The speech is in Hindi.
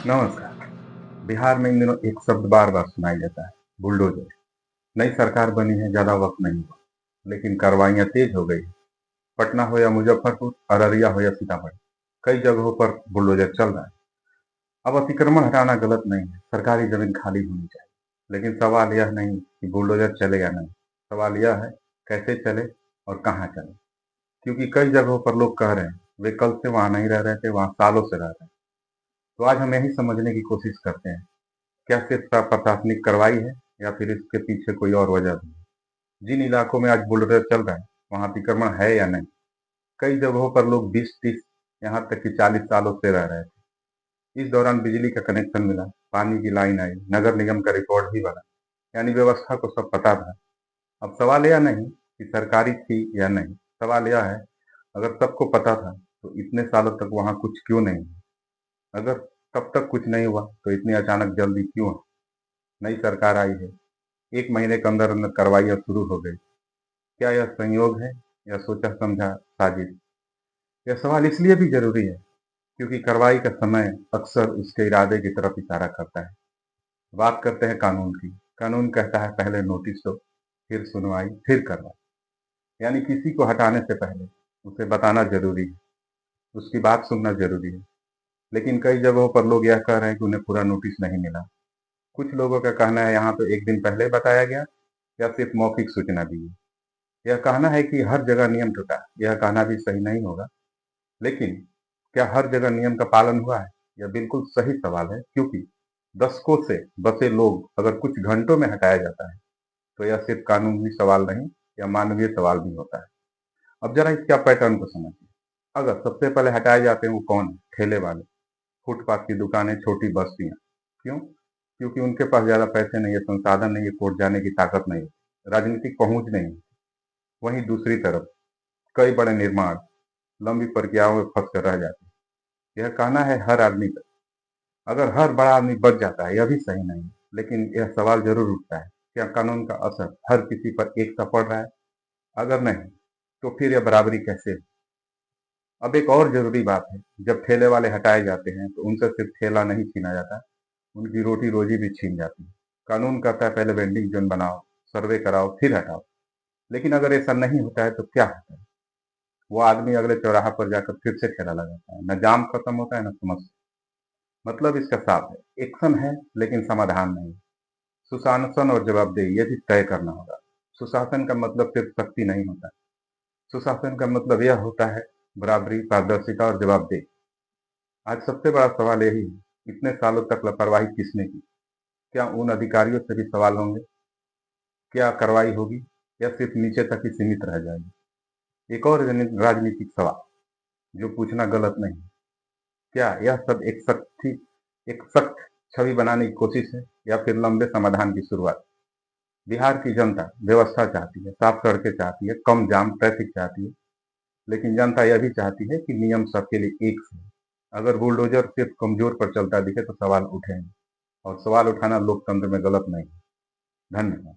नमस्कार। बिहार में इन दिनों एक शब्द बार-बार सुनाई देता है, बुलडोज़र। नई सरकार बनी है, ज़्यादा वक़्त नहीं हुआ, लेकिन कार्रवाइयाँ तेज़ हो गई हैं। पटना हो या मुज़फ्फरपुर, अररिया हो या सीतामढ़ी, कई जगहों पर बुलडोज़र चल रहा है। अब अतिक्रमण हटाना गलत नहीं है, सरकारी ज़मीन खाली होनी चाहिए। लेकिन सवाल यह नहीं कि बुलडोज़र चले या नहीं, सवाल यह है कैसे चले और कहाँ चले। क्योंकि कई जगहों पर लोग कह रहे हैं, वे कल से वहाँ नहीं रह रहे थे, वहाँ सालों से रह रहे हैं। तो आज हम यही समझने की कोशिश करते हैं क्या सिर्फ प्रशासनिक कार्रवाई है या फिर इसके पीछे कोई और वजह भी है? जिन इलाकों में आज बुलडोजर चल रहा है, वहाँ अतिक्रमण है या नहीं? कई जगहों पर लोग 20-30 यहाँ तक कि 40 सालों से रह रहे थे। इस दौरान बिजली का कनेक्शन मिला, पानी की लाइन आई, नगर निगम का रिकॉर्ड भी बना, यानी व्यवस्था को सब पता था। अब सवाल यह नहीं कि सरकारी थी या नहीं, सवाल यह है अगर सबको पता था तो इतने सालों तक वहाँ कुछ क्यों नहीं हुआ? अगर तब तक कुछ नहीं हुआ तो इतनी अचानक जल्दी क्यों? नई सरकार आई है, 1 महीने के अंदर-अंदर कार्रवाइयाँ शुरू हो गई। क्या यह संयोग है या सोचा-समझा साजिश? यह सवाल इसलिए भी ज़रूरी है क्योंकि कार्रवाई का समय अक्सर उसके इरादे की तरफ इशारा करता है। बात करते हैं कानून की। कानून कहता है पहले नोटिस दो, फिर सुनवाई, फिर कार्रवाई। यानी किसी को हटाने से पहले उसे बताना ज़रूरी है, उसकी बात सुनना ज़रूरी है। लेकिन कई जगहों पर लोग यह कह रहे हैं कि उन्हें पूरा नोटिस नहीं मिला। कुछ लोगों का कहना है यहाँ तो 1 दिन पहले बताया गया या सिर्फ मौखिक सूचना दी गई। यह कहना है कि हर जगह नियम टूटा, यह कहना भी सही नहीं होगा। लेकिन क्या हर जगह नियम का पालन हुआ है? यह बिल्कुल सही सवाल है क्योंकि दशकों से बसे लोग अगर कुछ घंटों में हटाया जाता है, तो यह सिर्फ कानूनी सवाल नहीं, यह मानवीय सवाल भी होता है। अब जरा इसका पैटर्न को समझिए। अगर सबसे पहले हटाए जाते हैं वो कौन है? ठेले वाले, फुटपाथ की दुकानें, छोटी बस्तियाँ। क्यों? क्योंकि उनके पास ज़्यादा पैसे नहीं है, संसाधन नहीं है, कोर्ट जाने की ताकत नहीं है, राजनीतिक पहुँच नहीं है। वहीं दूसरी तरफ कई बड़े निर्माण लंबी प्रक्रियाओं में फंस कर रह जाते हैं। यह कहना है हर आदमी का, अगर हर बड़ा आदमी बच जाता है यह भी सही नहीं है। लेकिन यह सवाल जरूर उठता है, क्या कानून का असर हर किसी पर एक सा पड़ रहा है? अगर नहीं, तो फिर यह बराबरी कैसे? अब एक और जरूरी बात है, जब ठेले वाले हटाए जाते हैं तो उनसे सिर्फ ठेला नहीं छीना जाता, उनकी रोटी रोजी भी छीन जाती है। कानून कहता है पहले वेंडिंग जोन बनाओ, सर्वे कराओ, फिर हटाओ। लेकिन अगर ऐसा नहीं होता है तो क्या होता है? वो आदमी अगले चौराहा पर जाकर फिर से ठेला लगाता है, न जाम खत्म होता है न समस्या। मतलब इसका साफ है, एक्शन है लेकिन समाधान नहीं। सुशासन और जवाबदेही ये भी तय करना होगा। सुशासन का मतलब सिर्फ सख्ती नहीं होता, सुशासन का मतलब यह होता है बराबरी, पारदर्शिता और जवाबदेही। आज सबसे बड़ा सवाल यही है, इतने सालों तक लापरवाही किसने की? क्या उन अधिकारियों से भी सवाल होंगे? क्या कार्रवाई होगी या सिर्फ नीचे तक ही सीमित रह जाएगी? एक और राजनीतिक सवाल जो पूछना गलत नहीं, क्या यह सब एक सख्त छवि बनाने की कोशिश है या फिर लंबे समाधान की शुरुआत? बिहार की जनता व्यवस्था चाहती है, साफ सड़कें चाहती है, कम जाम, ट्रैफिक चाहती है। लेकिन जनता यह भी चाहती है कि नियम सबके लिए एक से। अगर बुलडोजर सिर्फ कमजोर पर चलता दिखे तो सवाल उठेंगे, और सवाल उठाना लोकतंत्र में गलत नहीं। धन्यवाद।